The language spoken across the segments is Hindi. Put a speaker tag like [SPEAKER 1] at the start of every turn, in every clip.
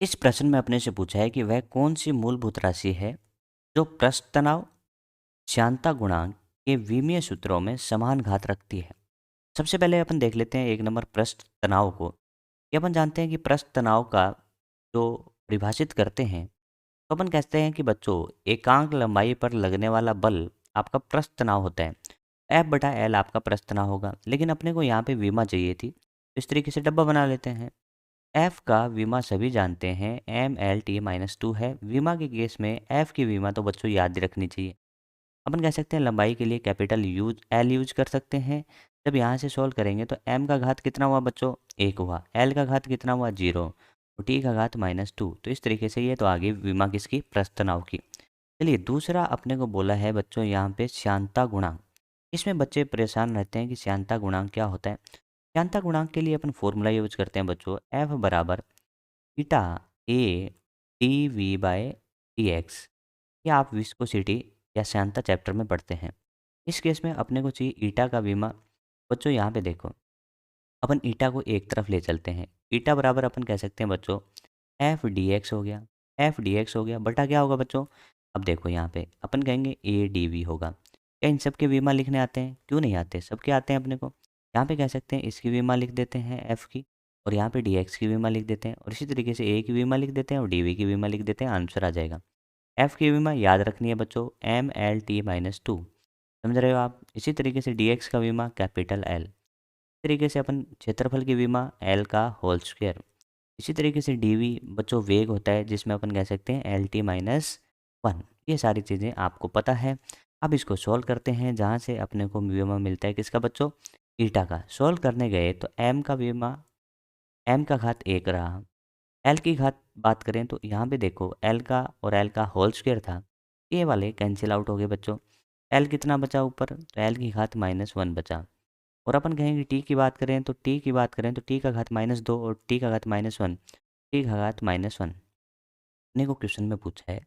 [SPEAKER 1] इस प्रश्न में अपने से पूछा है कि वह कौन सी मूलभूत राशि है जो पृष्ठ तनाव श्यानता गुणांक के विमीय सूत्रों में समान घात रखती है। सबसे पहले अपन देख लेते हैं एक नंबर पृष्ठ तनाव को। ये अपन जानते हैं कि पृष्ठ तनाव का जो परिभाषित करते हैं, तो अपन कहते हैं कि बच्चों एकांक लंबाई पर लगने वाला बल आपका पृष्ठ तनाव होता है। एफ बटा एल आपका पृष्ठ तनाव होगा, लेकिन अपने को यहाँ पे विमा चाहिए थी, तो इस तरीके से डब्बा बना लेते हैं। एफ का विमा सभी जानते हैं, M L T minus two है। विमा के केस में एफ की विमा तो बच्चों याद रखनी चाहिए। अपन कह सकते हैं लंबाई के लिए कैपिटल यूज एल यूज कर सकते हैं। जब यहाँ से सॉल्व करेंगे तो एम का घात कितना हुआ बच्चों, एक हुआ। एल का घात कितना हुआ, जीरो। और टी का घात माइनस टू। तो इस तरीके से ये तो आगे विमा किसकी, प्रस्थ तनाव की। चलिए दूसरा अपने को बोला है बच्चों यहाँ पे श्यानता गुणांक। इसमें बच्चे परेशान रहते हैं कि श्यानता गुणांक क्या होता है। श्यानता गुणांक के लिए अपन फॉर्मूला यूज करते हैं बच्चों, एफ बराबर eta A T V by T X. ये आप विस्कोसिटी या श्यानता चैप्टर में पढ़ते हैं। इस केस में अपने को चाहिए ईटा का विमा। बच्चों यहाँ पे देखो, अपन ईटा को एक तरफ ले चलते हैं। ईटा बराबर अपन कह सकते हैं बच्चों एफ डी एक्स हो गया। एफ डी एक्स हो गया बटा क्या होगा बच्चों, अब देखो यहाँ पे अपन कहेंगे ए डी वी होगा। क्या इन सब के विमा लिखने आते हैं, क्यों नहीं आते, सबके आते हैं अपने को। यहाँ पे कह सकते हैं इसकी विमा लिख देते हैं एफ की, और यहाँ पे डी एक्स की विमा लिख देते हैं, और इसी तरीके से ए की विमा लिख देते हैं और डी वी की विमा लिख देते हैं, आंसर आ जाएगा। एफ की विमा याद रखनी है बच्चों, M L T minus two. समझ रहे हो आप। इसी तरीके से डी एक्स का विमा कैपिटल एल। इस तरीके से अपन क्षेत्रफल की विमा एल का होल स्क्वायर। इसी तरीके से डी वी बच्चों वेग होता है, जिसमें अपन कह सकते हैं एल टी माइनस वन। ये सारी चीज़ें आपको पता है। अब इसको सॉल्व करते हैं, जहाँ से अपने को विमा मिलता है किसका बच्चों, ईटा का। सॉल्व करने गए तो एम का विमा, एम का घात एक रहा। एल की घात बात करें तो यहाँ पे देखो एल का और एल का होल स्क्वायर था, ये वाले कैंसिल आउट हो गए बच्चों। एल कितना बचा ऊपर, तो एल की घात माइनस वन बचा। और अपन कहेंगे टी की बात करें तो टी की बात करें तो टी का घात माइनस दो और टी का घात माइनस वन। टी का घात माइनस वन। अपने को क्वेश्चन में पूछा है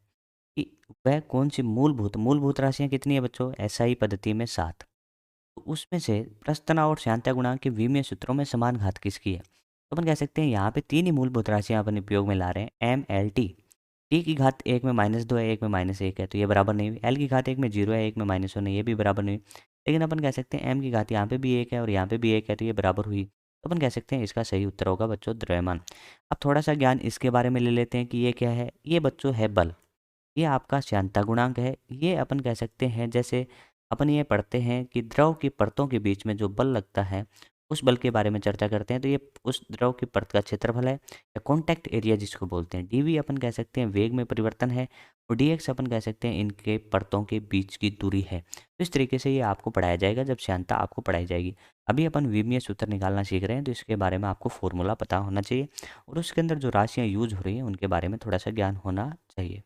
[SPEAKER 1] कि वह कौन सी मूलभूत मूलभूत राशियाँ कितनी है बच्चों, एसआई पद्धति में सात। तो उसमें से प्रस्तना और श्यानता गुणांक के विमीय सूत्रों में समान घात किसकी है। तो अपन कह सकते हैं यहाँ पे तीन ही मूलभूत राशियाँ अपन उपयोग में ला रहे हैं, एम एल टी। टी की घात एक में माइनस दो है, एक में माइनस एक है, तो ये बराबर नहीं हुई। एल की घात एक में जीरो है, एक में माइनस वन है, ये भी बराबर नहीं हुई। लेकिन अपन कह सकते हैं एम की घात यहाँ पे भी एक है और यहाँ पे भी एक है, तो ये बराबर हुई। तो अपन कह सकते हैं इसका सही उत्तर होगा बच्चों द्रव्यमान। अब थोड़ा सा ज्ञान इसके बारे में ले लेते हैं कि ये क्या है। ये बच्चों है बल। ये आपका श्यानता गुणांक है। ये अपन कह सकते हैं जैसे अपन ये पढ़ते हैं कि द्रव की परतों के बीच में जो बल लगता है, उस बल के बारे में चर्चा करते हैं। तो ये उस द्रव की परत का क्षेत्रफल है, या कॉन्टैक्ट एरिया जिसको बोलते हैं। डीवी अपन कह सकते हैं वेग में परिवर्तन है, और डीएक्स अपन कह सकते हैं इनके परतों के बीच की दूरी है। तो इस तरीके से ये आपको पढ़ाया जाएगा जब श्यानता आपको पढ़ाई जाएगी। अभी अपन विमीय सूत्र निकालना सीख रहे हैं, तो इसके बारे में आपको फॉर्मूला पता होना चाहिए, और उसके अंदर जो राशियाँ यूज हो रही हैं उनके बारे में थोड़ा सा ज्ञान होना चाहिए।